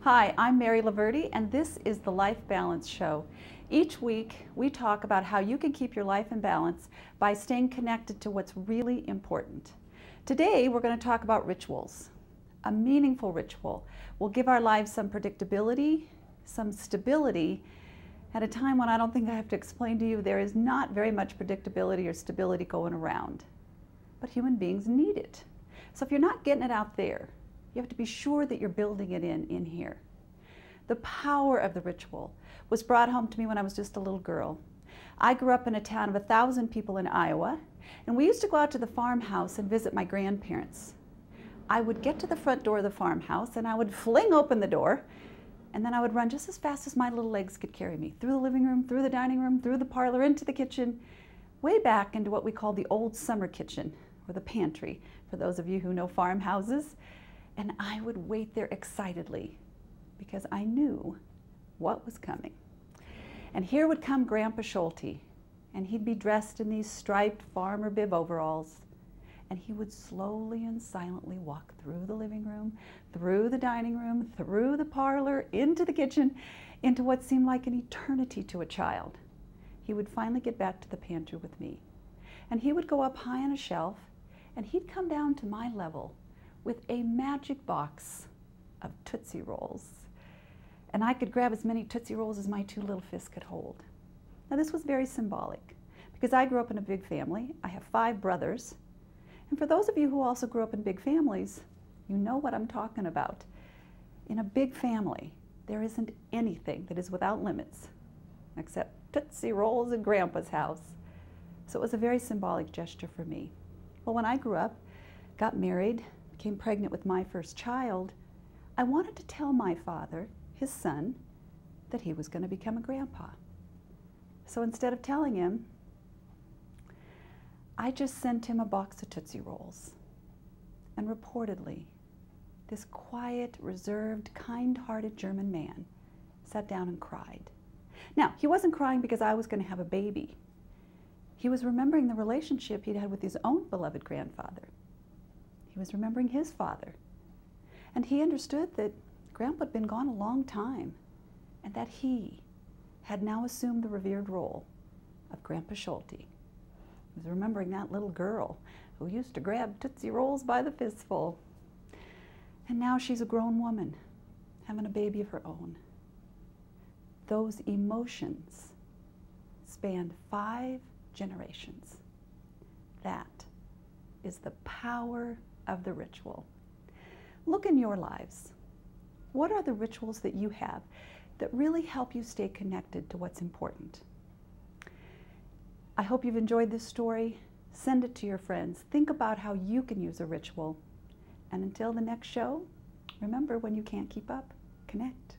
Hi, I'm Mary Laverty, and this is the Life Balance Show. Each week, we talk about how you can keep your life in balance by staying connected to what's really important. Today, we're going to talk about rituals. A meaningful ritual will give our lives some predictability, some stability, at a time when I don't think I have to explain to you there is not very much predictability or stability going around. But human beings need it. So if you're not getting it out there, you have to be sure that you're building it in here. The power of the ritual was brought home to me when I was just a little girl. I grew up in a town of 1,000 people in Iowa, and we used to go out to the farmhouse and visit my grandparents. I would get to the front door of the farmhouse and I would fling open the door, and then I would run just as fast as my little legs could carry me through the living room, through the dining room, through the parlor, into the kitchen, way back into what we call the old summer kitchen, or the pantry, for those of you who know farmhouses. And I would wait there excitedly because I knew what was coming. And here would come Grandpa Schulte, and he'd be dressed in these striped farmer bib overalls, and he would slowly and silently walk through the living room, through the dining room, through the parlor, into the kitchen, into what seemed like an eternity to a child. He would finally get back to the pantry with me, and he would go up high on a shelf, and he'd come down to my level with a magic box of Tootsie Rolls. And I could grab as many Tootsie Rolls as my two little fists could hold. Now this was very symbolic because I grew up in a big family. I have 5 brothers. And for those of you who also grew up in big families, you know what I'm talking about. In a big family, there isn't anything that is without limits except Tootsie Rolls in Grandpa's house. So it was a very symbolic gesture for me. Well, when I grew up, got married, became pregnant with my first child, I wanted to tell my father, his son, that he was going to become a grandpa. So instead of telling him, I just sent him a box of Tootsie Rolls. And reportedly, this quiet, reserved, kind-hearted German man sat down and cried. Now, he wasn't crying because I was going to have a baby. He was remembering the relationship he'd had with his own beloved grandfather. He was remembering his father. And he understood that Grandpa had been gone a long time, and that he had now assumed the revered role of Grandpa Schulte. He was remembering that little girl who used to grab Tootsie Rolls by the fistful. And now she's a grown woman, having a baby of her own. Those emotions spanned 5 generations. That is the power of the ritual. Look in your lives. What are the rituals that you have that really help you stay connected to what's important? I hope you've enjoyed this story. Send it to your friends. Think about how you can use a ritual. And until the next show, remember, when you can't keep up, connect.